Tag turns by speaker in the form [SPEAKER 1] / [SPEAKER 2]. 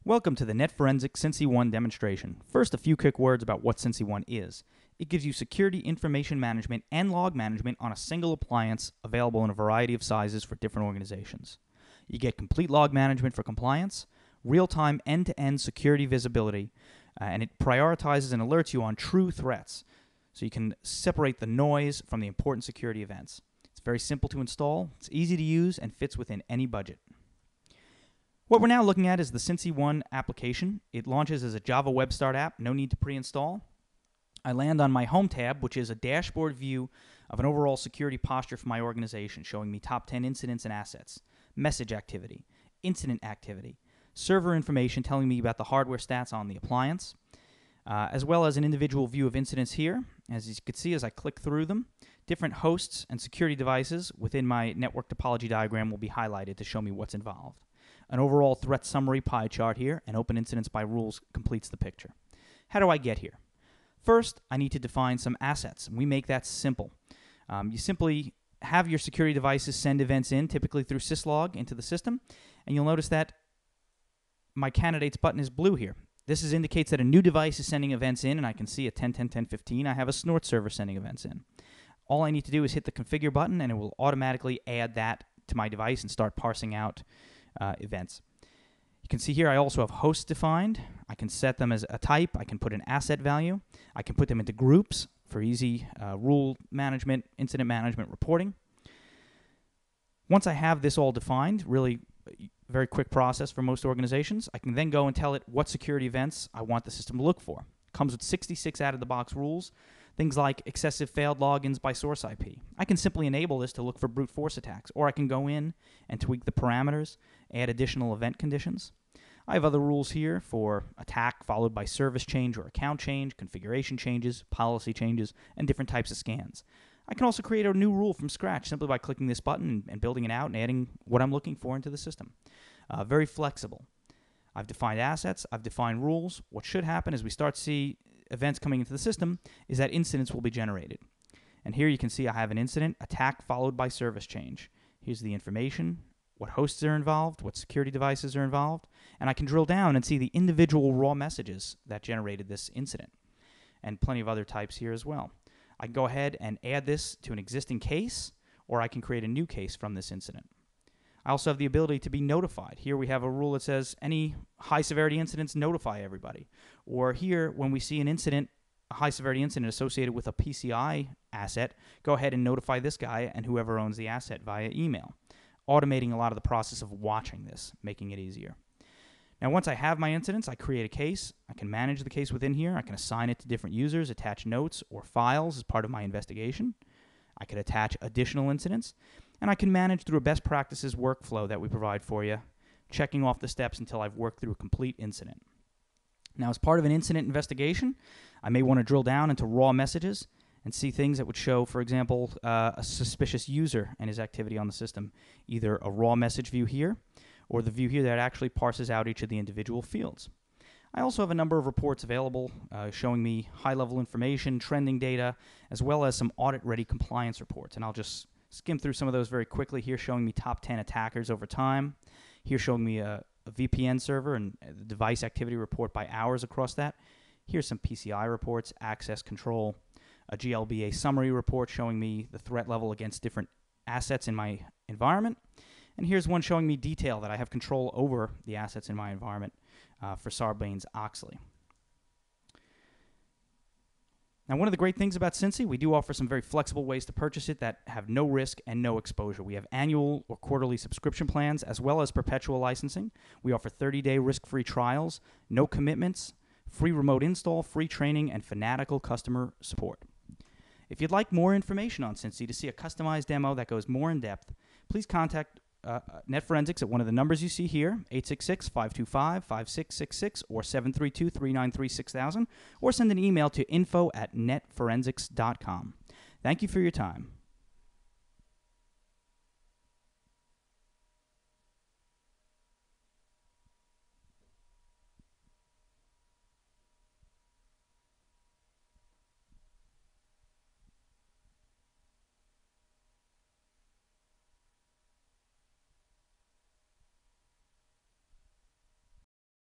[SPEAKER 1] Welcome to the netForensics Cinxi 1 demonstration. First, a few quick words about what Cinxi 1 is. It gives you security information management and log management on a single appliance available in a variety of sizes for different organizations. You get complete log management for compliance, real-time end-to-end security visibility, and it prioritizes and alerts you on true threats, so you can separate the noise from the important security events. It's very simple to install, it's easy to use, and fits within any budget. What we're now looking at is the Cinxi 1 application. It launches as a Java Web Start app, no need to pre-install. I land on my Home tab, which is a dashboard view of an overall security posture for my organization, showing me top 10 incidents and assets, message activity, incident activity, server information telling me about the hardware stats on the appliance, as well as an individual view of incidents here. As you can see, as I click through them, different hosts and security devices within my network topology diagram will be highlighted to show me what's involved. An overall threat summary pie chart here, and open incidents by rules completes the picture. How do I get here? First, I need to define some assets, and we make that simple. You simply have your security devices send events in, typically through syslog, into the system, and you'll notice that my candidates button is blue here. This indicates that a new device is sending events in, and I can see at 10.10.10.15 I have a snort server sending events in. All I need to do is hit the configure button, and it will automatically add that to my device and start parsing out events. You can see here I also have hosts defined. I can set them as a type. I can put an asset value. I can put them into groups for easy rule management, incident management, reporting. Once I have this all defined, really very quick process for most organizations, I can then go and tell it what security events I want the system to look for. It comes with 66 out-of-the-box rules, things like excessive failed logins by source IP. I can simply enable this to look for brute force attacks, or I can go in and tweak the parameters, add additional event conditions. I have other rules here for attack followed by service change or account change, configuration changes, policy changes, and different types of scans. I can also create a new rule from scratch simply by clicking this button and building it out and adding what I'm looking for into the system. Very flexible. I've defined assets, I've defined rules. What should happen as we start to see events coming into the system is that incidents will be generated. And here you can see I have an incident, attack followed by service change. Here's the information, what hosts are involved, what security devices are involved, and I can drill down and see the individual raw messages that generated this incident, and plenty of other types here as well. I can go ahead and add this to an existing case, or I can create a new case from this incident. I also have the ability to be notified. Here we have a rule that says any high severity incidents, notify everybody. Or here, when we see an incident, a high severity incident associated with a PCI asset, go ahead and notify this guy and whoever owns the asset via email, automating a lot of the process of watching this, making it easier. Now, once I have my incidents, I create a case. I can manage the case within here. I can assign it to different users, attach notes or files as part of my investigation. I could attach additional incidents, and I can manage through a best practices workflow that we provide for you, checking off the steps until I've worked through a complete incident. Now, as part of an incident investigation, I may want to drill down into raw messages and see things that would show, for example, a suspicious user and his activity on the system, either a raw message view here or the view here that actually parses out each of the individual fields. I also have a number of reports available showing me high-level information, trending data, as well as some audit-ready compliance reports. And I'll just skim through some of those very quickly. Here showing me top 10 attackers over time. Here showing me a VPN server and the device activity report by hours across that. Here's some PCI reports, access control, a GLBA summary report showing me the threat level against different assets in my environment. And here's one showing me detail that I have control over the assets in my environment for Sarbanes-Oxley. Now, one of the great things about Cinxi, we do offer some very flexible ways to purchase it that have no risk and no exposure. We have annual or quarterly subscription plans as well as perpetual licensing. We offer 30-day risk-free trials, no commitments, free remote install, free training, and fanatical customer support. If you'd like more information on Cinxi to see a customized demo that goes more in depth, please contact netForensics at one of the numbers you see here, 866-525-5666 or 732-393-6000, or send an email to info@netforensics.com. Thank you for your time.